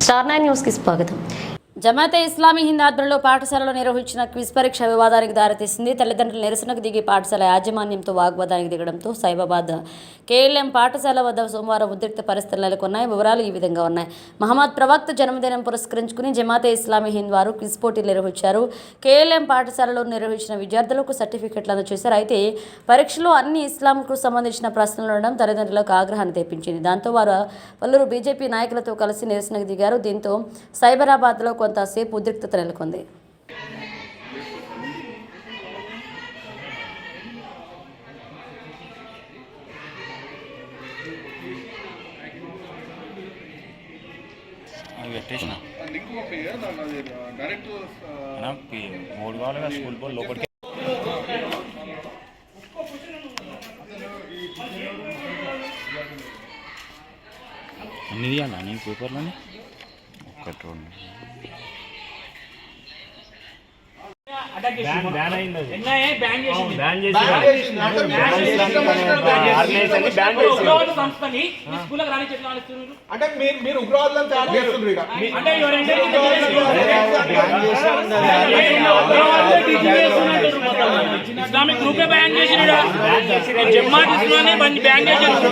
Star 9 న్యూస్కి స్వాగతం. జమాతే ఇస్లామీ హింద్ ఆధ్వర్యంలో పాఠశాలలో నిర్వహించిన క్విజ్ పరీక్ష వివాదానికి దారితీసింది. తల్లిదండ్రులు నిరసనకు దిగి పాఠశాల యాజమాన్యంతో వాగ్వాదానికి దిగడంతో సైబాబాద్ కేఎల్ఎం పాఠశాల వద్ద సోమవారం ఉద్రిక్త పరిస్థితులు నెలకొన్నాయి. వివరాలు ఈ విధంగా ఉన్నాయి. మహమ్మద్ ప్రవక్త జన్మదినం పురస్కరించుకుని జమాతే ఇస్లామీ హింద్ వారు క్విజ్ పోటీలు నిర్వహించారు. కేఎల్ఎం పాఠశాలలో నిర్వహించిన విద్యార్థులకు సర్టిఫికెట్లు అందజేశారు. అయితే పరీక్షలో అన్ని ఇస్లాంకు సంబంధించిన ప్రశ్నలు ఉండడం తల్లిదండ్రులకు ఆగ్రహాన్ని తెప్పించింది. దాంతో వారు పలువురు బీజేపీ నాయకులతో కలిసి నిరసనకు దిగారు. దీంతో సైబరాబాద్లో కొంతసేపు ఉద్రిక్తత నెలకొంది. అన్ని తీయాలా నేను పేపర్లోనే ఒక్కటి రెండు అంటే మీరు ఉగ్రవాదులను తయారు చేస్తున్నారు. ఇస్లామిక్ గ్రూపే బ్యాన్ చేసినాడు. జమాత్ ఇస్లామీ బ్యాన్ చేసినాడు.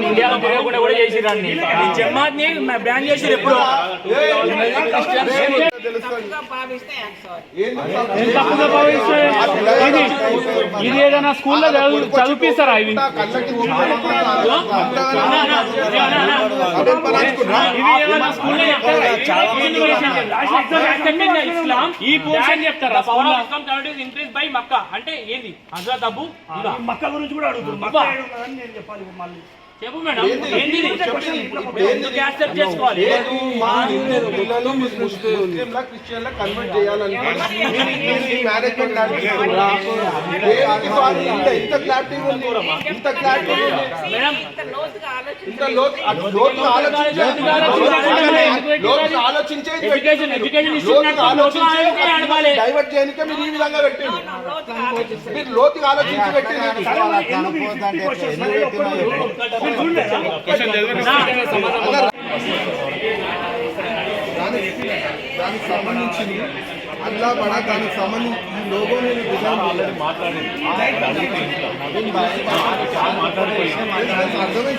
ఇండియాలో కూడా చేసిరండి. జమాత్ ని బ్యాన్ చేసిరు. ఎప్పుడు ఇది ఏదైనా స్కూల్లో చదివిస్తారా? ఇవి ఇస్లాం ఈ పోర్షన్ చెప్తారా? ఇంక్రీజ్ బై మక్కా అంటే ఏంది? హజరత్ అబూ మక్కా గురించి కూడా అడుగుతున్నారు. చెప్పు మేడం, ఏంది ఎందుకు యాక్సెప్ట్ చేసుకోవాలి? ముస్లింల క్రిస్టియన్ల కన్వర్ట్ చేయాలని ఇంత క్లారిటీ ఉంది. ఇంత క్లారిటీ ఆలోచించే డైవర్ట్ చేయడానికి మీరు ఈ విధంగా పెట్టింది. మీరు లోతుగా ఆలోచించి పెట్టింది. దానికి సంబంధించింది అల్లా బడా దానికి సంబంధించి ఈ లోగో నేను అర్థమై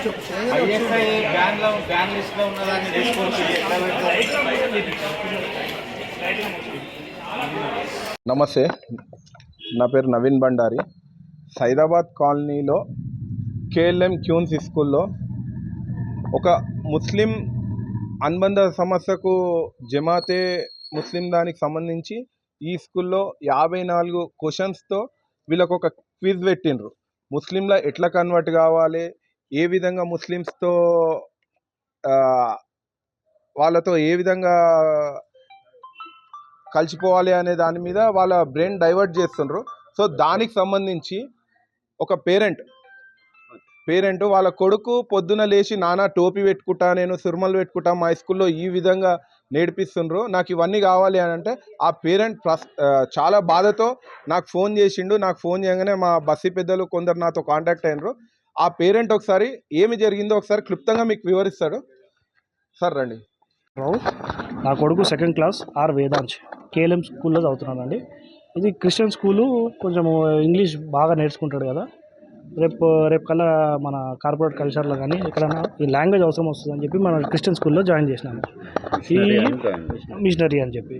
నమస్తే, నా పేరు నవీన్ బండారి. సైదాబాద్ కాలనీలో కేఎల్ఎం క్యూన్స్ స్కూల్లో ఒక ముస్లిం అనుబంధ సమస్యకు జమాతే ముస్లిం దానికి సంబంధించి ఈ స్కూల్లో 54 క్వశ్చన్స్తో వీళ్ళకు ఒక క్విజ్ పెట్టిండ్రు. ముస్లింల ఎట్లా కన్వర్ట్ కావాలి, ఏ విధంగా ముస్లిమ్స్తో వాళ్ళతో ఏ విధంగా కలిసిపోవాలి అనే దాని మీద వాళ్ళ బ్రెయిన్ డైవర్ట్ చేస్తుండ్రు. సో దానికి సంబంధించి ఒక పేరెంట్ వాళ్ళ కొడుకు పొద్దున లేచి నానా టోపీ పెట్టుకుంటా, నేను సుర్మలు పెట్టుకుంటా, మా స్కూల్లో ఈ విధంగా నేర్పిస్తుండ్రు, నాకు ఇవన్నీ కావాలి అని అంటే ఆ పేరెంట్ చాలా బాధతో నాకు ఫోన్ చేసిండు. నాకు ఫోన్ చేయగానే మా బస్సు పెద్దలు కొందరు నాతో కాంటాక్ట్ అయినరు. ఆ పేరెంట్ ఒకసారి ఏమి జరిగిందో ఒకసారి క్లుప్తంగా మీకు వివరిస్తాడు. సార్ రండి. నా కొడుకు 2nd class are Vedansh KLM స్కూల్లో చదువుతున్నానండి. ఇది క్రిస్టియన్ స్కూలు, కొంచెం ఇంగ్లీష్ బాగా నేర్చుకుంటాడు కదా. రేపు కల్లా మన కార్పొరేట్ కల్చర్లో కానీ ఎక్కడైనా ఈ లాంగ్వేజ్ అవసరం వస్తుందని చెప్పి మన క్రిస్టియన్ స్కూల్లో జాయిన్ చేసినాము. ఈ మిషనరీ అని చెప్పి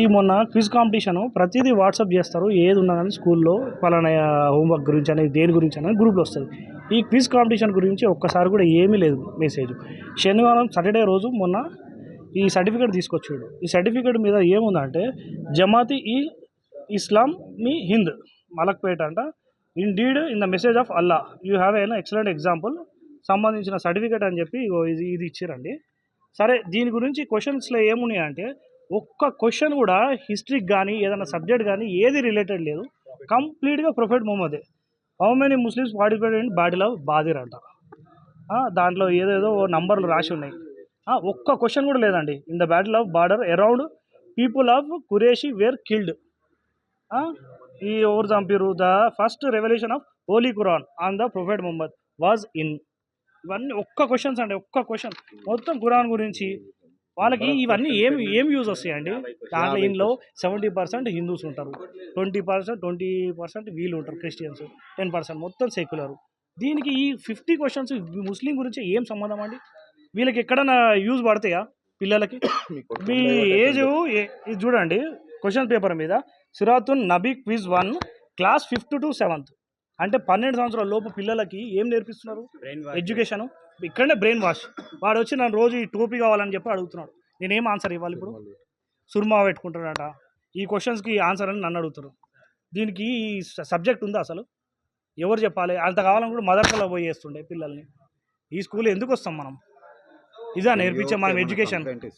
ఈ మొన్న క్విజ్ కాంపిటీషను ప్రతిదీ వాట్సాప్ చేస్తారు. ఏది ఉన్నా కానీ స్కూల్లో పలానా హోంవర్క్ గురించి అనేది దేని గురించి అనేది గ్రూప్లో వస్తుంది. ఈ క్విజ్ కాంపిటీషన్ గురించి ఒక్కసారి కూడా ఏమీ లేదు మెసేజ్. శనివారం సాటర్డే రోజు మొన్న ఈ సర్టిఫికేట్ తీసుకొచ్చాడు. ఈ సర్టిఫికేట్ మీద ఏముందంటే జమాతి ఈ ఇస్లామీ హింద్ మలక్పేట అంట. Indeed in the message of Allah you have an excellent example సంబంధించిన సర్టిఫికేట్ అని చెప్పి ఇది ఇచ్చారండి. సరే, దీని గురించి క్వశ్చన్స్లో ఏమున్నాయంటే ఒక్క క్వశ్చన్ కూడా హిస్టరీకి కానీ ఏదైనా సబ్జెక్ట్ కానీ ఏది రిలేటెడ్ లేదు. కంప్లీట్గా ప్రొఫెట్ మొహమ్మదే. How many Muslims participate in battle of Badr అంట. దాంట్లో ఏదేదో నంబర్లు రాసి ఉన్నాయి. ఒక్క క్వశ్చన్ కూడా లేదండి. In the battle of Badr around people of Quraishi were killed. ఈ ఎవరు చంపిరు? The first revelation of holy Quran on the prophet Muhammad was in ఇవన్నీ ఒక్క క్వశ్చన్స్ అండి, ఒక్క క్వశ్చన్ మొత్తం ఖురాన్ గురించి. వాళ్ళకి ఇవన్నీ ఏం యూజ్ వస్తాయండి? దాంట్లో ఇంట్లో 70% హిందూస్ ఉంటారు, 20% వీళ్ళు ఉంటారు క్రిస్టియన్స్, 10% మొత్తం సెక్యులర్. దీనికి ఈ 50 క్వశ్చన్స్ ముస్లిం గురించి ఏం సంబంధం అండి? వీళ్ళకి ఎక్కడన్నా యూజ్ పడతాయా పిల్లలకి? మీ ఏజ్ ఇది చూడండి క్వశ్చన్ పేపర్ మీద, సిరాతున్ నబీ quiz 1 class 5th to 7th, అంటే 12 సంవత్సరాల లోపు పిల్లలకి ఏం నేర్పిస్తున్నారు? ఎడ్యుకేషన్. ఇక్కడనే బ్రెయిన్ వాష్. వాడు వచ్చి నన్ను రోజు ఈ టోపీ కావాలని చెప్పి అడుగుతున్నాడు, నేనేం ఆన్సర్ ఇవ్వాలి ఇప్పుడు? సుర్మా పెట్టుకుంటాడట. ఈ క్వశ్చన్స్కి ఆన్సర్ అని నన్ను అడుగుతారు. దీనికి ఈ సబ్జెక్ట్ ఉందా అసలు? ఎవరు చెప్పాలి? అంత కావాలని కూడా మదర్సలో పోయి చేస్తుండే పిల్లల్ని. ఈ స్కూల్ ఎందుకు వస్తాం మనం? ఇదా నేర్పించే మనం ఎడ్యుకేషన్?